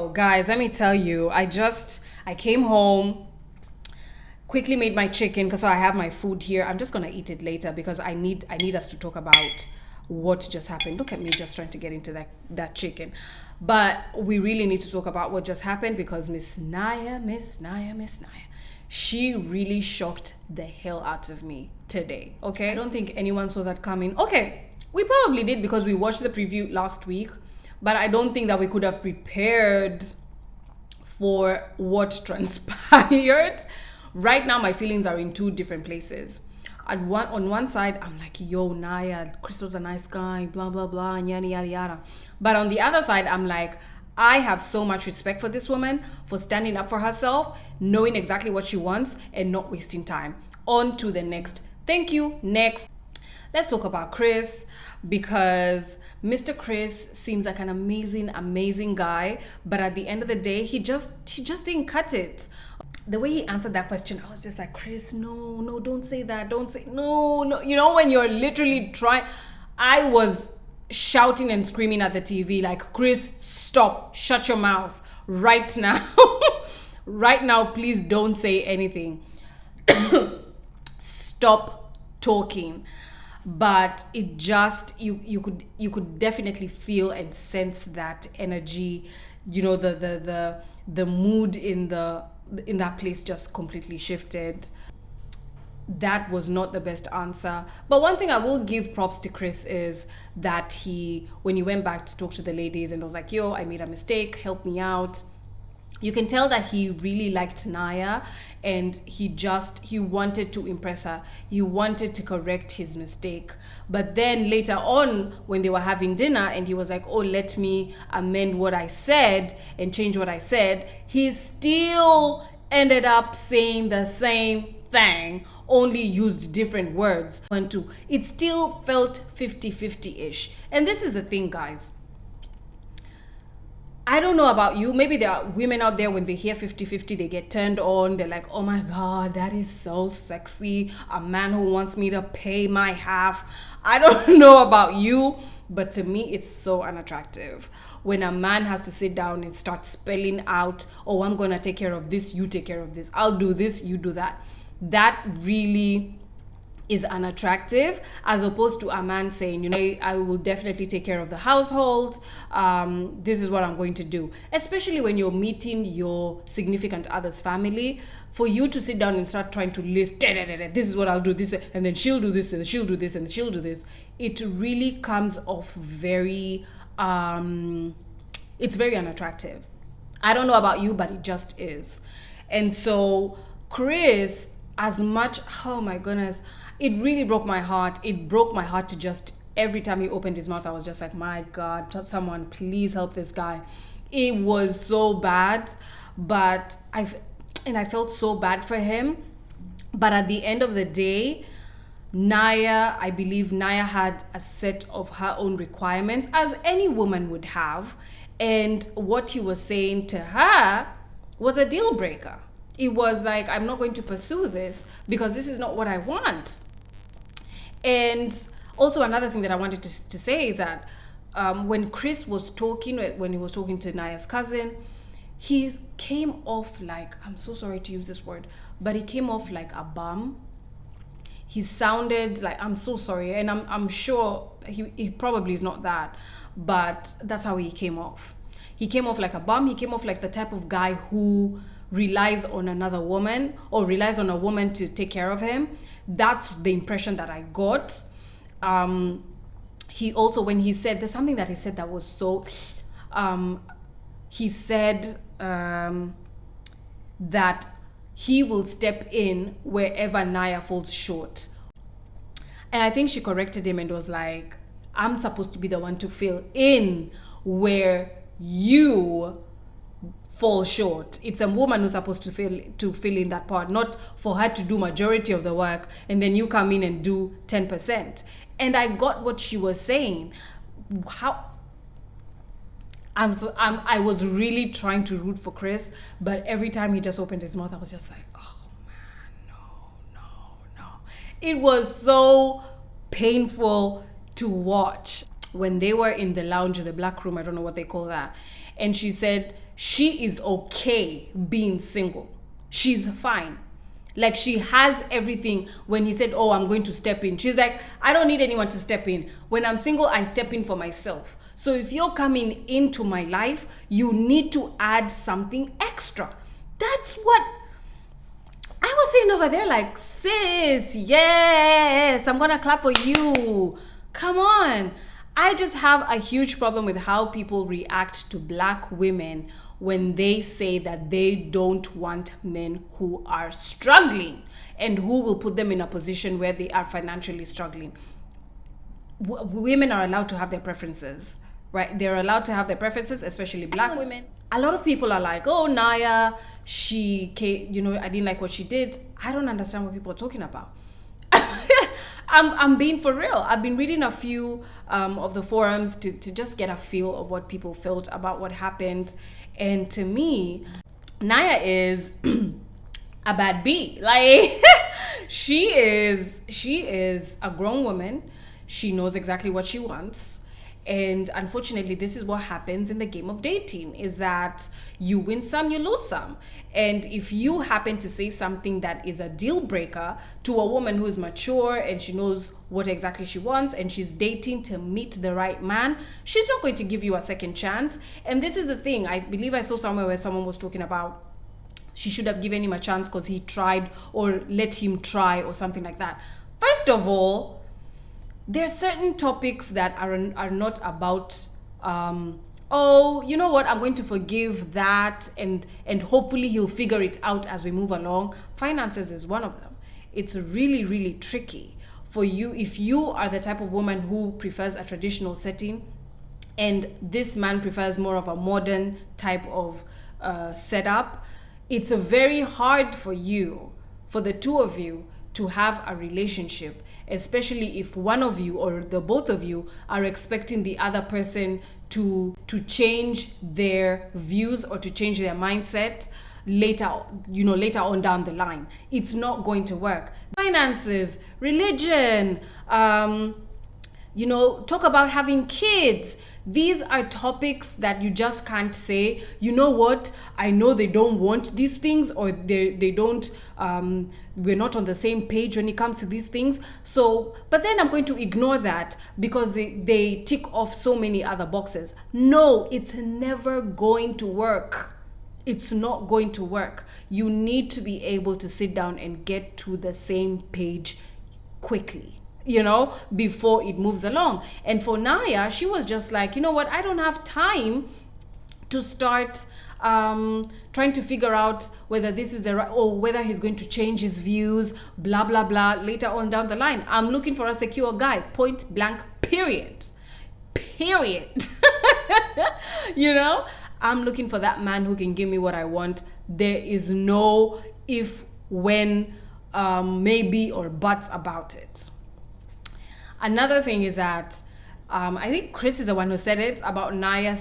Oh, guys, let me tell you, I came home, quickly made my chicken because I have my food here. I'm just gonna eat it later because I need us to talk about what just happened. Look at me just trying to get into that chicken. But we really need to talk about what just happened because Miss Nyya, she really shocked the hell out of me today. Okay? I don't think anyone saw that coming. Okay, we probably did because we watched the preview last week, but I don't think that we could have prepared for what transpired. Right now, my feelings are in two different places. On one side, I'm like, yo, Nyya, Crystal's a nice guy, blah, blah, blah, and yada, yada, yada. But on the other side, I'm like, I have so much respect for this woman for standing up for herself, knowing exactly what she wants, and not wasting time. On to the next. Thank you. Next. Let's talk about Chris because Mr. Chris seems like an amazing guy, but at the end of the day, he just didn't cut it. The way he answered that question, I was just like, Chris, no, don't say that. Don't say no. You know, when you're literally trying, I was shouting and screaming at the TV like, Chris, stop, shut your mouth right now. Right now, please don't say anything. Stop talking. But it just you could definitely feel and sense that energy, you know, the mood in that place just completely shifted. That was not the best answer. But one thing I will give props to Chris is that when he went back to talk to the ladies and was like, yo, I made a mistake, help me out. You can tell that he really liked Nyya and he wanted to impress her. He wanted to correct his mistake. But then later on, when they were having dinner and he was like, oh, let me amend what I said and change what I said, he still ended up saying the same thing, only used different words. It still felt 50-50-ish. And this is the thing, guys. I don't know about you. Maybe there are women out there when they hear 50-50, they get turned on. They're like, oh my God, that is so sexy. A man who wants me to pay my half. I don't know about you, but to me, it's so unattractive. When a man has to sit down and start spelling out, oh, I'm going to take care of this, you take care of this. I'll do this, you do that. That really is unattractive, as opposed to a man saying, you know, I will definitely take care of the household. This is what I'm going to do. Especially when you're meeting your significant other's family, for you to sit down and start trying to list, this is what I'll do, this, and then she'll do this, and she'll do this, and she'll do this. It really comes off very, it's very unattractive. I don't know about you, but it just is. And so Chris, as much, oh my goodness, it really broke my heart. It broke my heart to just, every time he opened his mouth, I was just like, my God, someone please help this guy. It was so bad, but I felt so bad for him. But at the end of the day, I believe Nyya had a set of her own requirements, as any woman would have. And what he was saying to her was a deal breaker. It was like, I'm not going to pursue this because this is not what I want. And also another thing that I wanted to say is that when Chris was talking, when he was talking to Nyya's cousin, he came off like, I'm so sorry to use this word, but he came off like a bum. He sounded like, I'm so sorry, and I'm sure he probably is not that, but that's how he came off. He came off like a bum. He came off like the type of guy who relies on another woman or relies on a woman to take care of him. That's the impression that I got. He also, when he said, there's something that he said that was so, he said that he will step in wherever Nyya falls short. And I think she corrected him and was like, I'm supposed to be the one to fill in where you fall short. It's a woman who's supposed to fill in that part, not for her to do majority of the work and then you come in and do 10%. And I got what she was saying. I was really trying to root for Chris, but every time he just opened his mouth, I was just like, oh man, no. It was so painful to watch. When they were in the lounge, the black room, I don't know what they call that, and she said she is okay being single. She's fine. Like, she has everything. When he said, oh, I'm going to step in, she's like, I don't need anyone to step in. When I'm single, I step in for myself. So if you're coming into my life, you need to add something extra. That's what I was saying over there, like, sis, yes, I'm gonna clap for you. Come on. I just have a huge problem with how people react to black women when they say that they don't want men who are struggling and who will put them in a position where they are financially struggling. Women are allowed to have their preferences, right? They're allowed to have their preferences, especially black women. A lot of people are like, oh, Nyya, she came, I didn't like what she did. I don't understand what people are talking about. I'm being for real. I've been reading a few of the forums to just get a feel of what people felt about what happened. And to me, Nyya is a bad bee. Like, she is a grown woman. She knows exactly what she wants. And unfortunately, this is what happens in the game of dating, is that you win some, you lose some. And if you happen to say something that is a deal breaker to a woman who is mature and she knows what exactly she wants and she's dating to meet the right man, she's not going to give you a second chance. And this is the thing. I believe I saw somewhere where someone was talking about she should have given him a chance because he tried, or let him try, or something like that. First of all, there are certain topics that are not about, oh, you know what, I'm going to forgive that, and hopefully he'll figure it out as we move along. Finances is one of them. It's really, really tricky for you if you are the type of woman who prefers a traditional setting and this man prefers more of a modern type of setup. It's very hard for the two of you, to have a relationship, especially if one of you or the both of you are expecting the other person to change their views or to change their mindset later on down the line. It's not going to work. Finances, religion, talk about having kids. These are topics that you just can't say, you know what, I know they don't want these things, or they don't, we're not on the same page when it comes to these things. So, but then I'm going to ignore that because they tick off so many other boxes. No, it's never going to work. It's not going to work. You need to be able to sit down and get to the same page quickly, before it moves along. And for Nyya, she was just like, you know what, I don't have time to start trying to figure out whether this is the right, or whether he's going to change his views, blah, blah, blah, later on down the line. I'm looking for a secure guy, point blank, period. I'm looking for that man who can give me what I want. There is no if, when, maybe, or buts about it. Another thing is that I think Chris is the one who said it about Nyya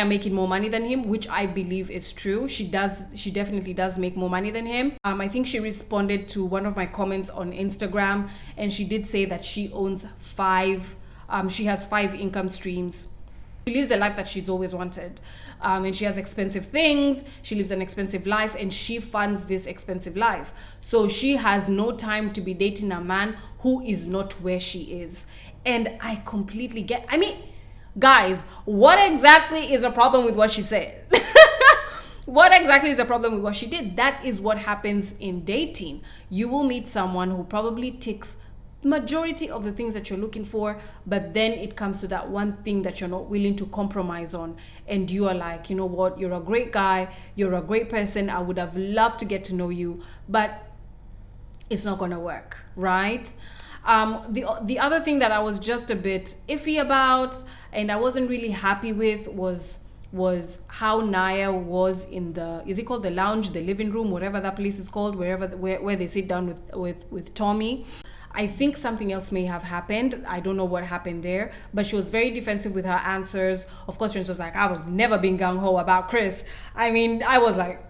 making more money than him, which I believe is true. She definitely does make more money than him. I think she responded to one of my comments on Instagram, and she did say that she owns she has 5 income streams. She lives the life that she's always wanted, and she has expensive things. She lives an expensive life, and she funds this expensive life. So she has no time to be dating a man who is not where she is. And I completely get, guys, what exactly is a problem with what she said? What exactly is a problem with what she did? That is what happens in dating. You will meet someone who probably ticks majority of the things that you're looking for, but then it comes to that one thing that you're not willing to compromise on, and you are like, you know what, you're a great guy, you're a great person, I would have loved to get to know you, but it's not gonna work, right? The other thing that I was just a bit iffy about, and I wasn't really happy with, was how Nyya was in is it called the lounge, the living room, whatever that place is called, where they sit down with Tommy. I think something else may have happened. I don't know what happened there, but she was very defensive with her answers. Of course, she was like, I've never been gung-ho about Chris. I was like,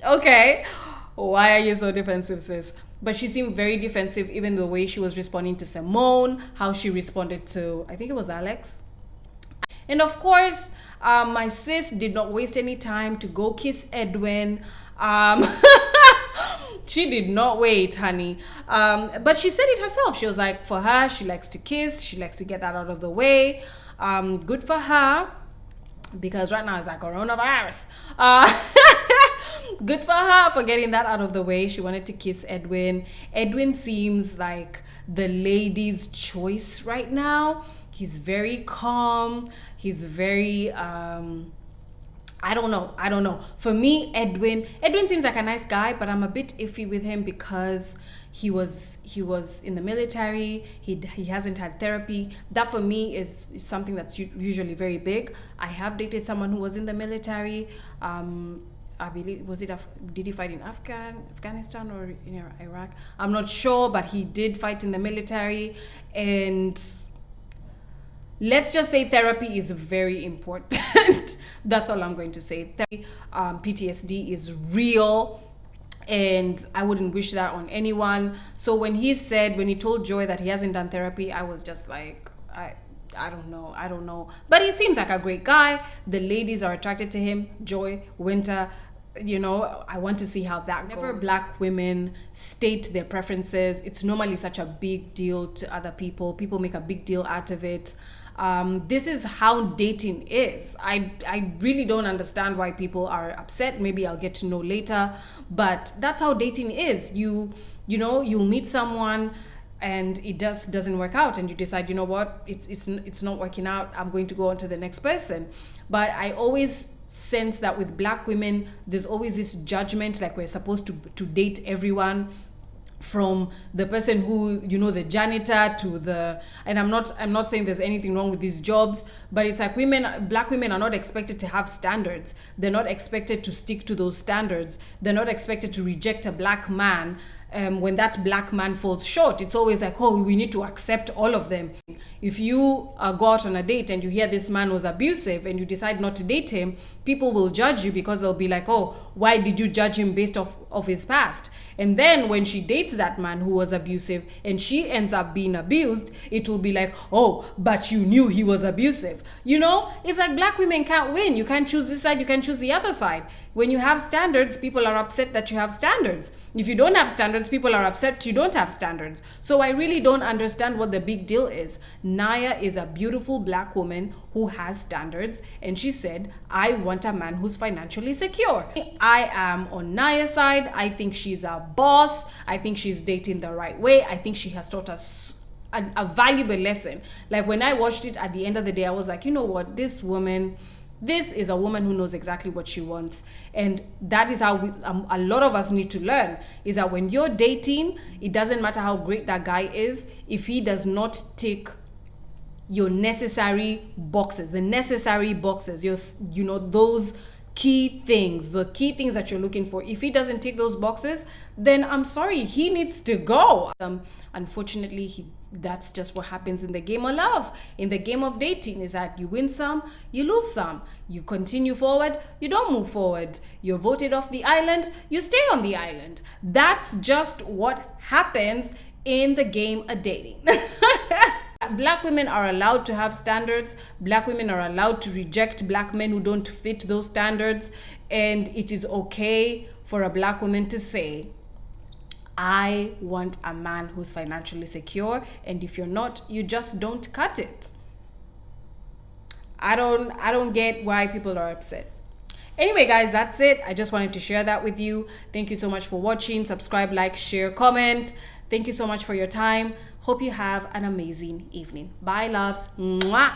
okay, why are you so defensive, sis? But she seemed very defensive, even the way she was responding to Simone, how she responded to, I think it was Alex. And of course, My sis did not waste any time to go kiss Edwin. She did not wait, honey. But she said it herself. She was like, for her, she likes to kiss. She likes to get that out of the way. Good for her, because right now it's like coronavirus. Good for her for getting that out of the way. She wanted to kiss Edwin. Edwin seems like the lady's choice right now. He's very calm. He's very I don't know. For me, Edwin seems like a nice guy, but I'm a bit iffy with him because he was in the military. He hasn't had therapy. That for me is something that's usually very big. I have dated someone who was in the military. I believe, did he fight in Afghanistan or in Iraq? I'm not sure, but he did fight in the military. And let's just say therapy is very important. That's all I'm going to say. PTSD is real, and I wouldn't wish that on anyone. So when he told Joy that he hasn't done therapy, I was just like, I don't know. But he seems like a great guy. The ladies are attracted to him. Joy, Winter, I want to see how that goes. Whenever Black women state their preferences, it's normally such a big deal to other people. People make a big deal out of it. This is how dating is. I really don't understand why people are upset. Maybe I'll get to know later, but that's how dating is. You'll meet someone and it doesn't work out, and you decide, you know what, it's not working out, I'm going to go on to the next person. But I always sense that with Black women, there's always this judgment, like we're supposed to date everyone, from the person who, the janitor to the, and I'm not saying there's anything wrong with these jobs, but it's like Black women are not expected to have standards. They're not expected to stick to those standards. They're not expected to reject a Black man when that Black man falls short. It's always like, oh, we need to accept all of them. If you go out on a date and you hear this man was abusive and you decide not to date him, people will judge you because they'll be like, oh, why did you judge him based off of his past? And then when she dates that man who was abusive and she ends up being abused, it will be like, oh, but you knew he was abusive. It's like Black women can't win. You can't choose this side, you can choose the other side. When you have standards, people are upset that you have standards. If you don't have standards, people are upset you don't have standards. So I really don't understand what the big deal is. Nyya is a beautiful Black woman who has standards, and she said, I want a man who's financially secure. I am on Nyya's side. I think she's a boss. I think she's dating the right way. I think she has taught us a valuable lesson. Like when I watched it, at the end of the day, I was like, you know what, this is a woman who knows exactly what she wants. And that is how a lot of us need to learn, is that when you're dating, it doesn't matter how great that guy is, if he does not tick your necessary boxes, those key things, the key things that you're looking for. If he doesn't tick those boxes, then I'm sorry, he needs to go. Unfortunately, that's just what happens in the game of love. In the game of dating, is that you win some, you lose some. You continue forward, you don't move forward. You're voted off the island, you stay on the island. That's just what happens in the game of dating. Black women are allowed to have standards. Black women are allowed to reject Black men who don't fit those standards. And it is okay for a Black woman to say, I want a man who's financially secure. And if you're not, you just don't cut it. I don't get why people are upset. Anyway, guys, that's it. I just wanted to share that with you. Thank you so much for watching. Subscribe, like, share, comment. Thank you so much for your time. Hope you have an amazing evening. Bye, loves. Mwah.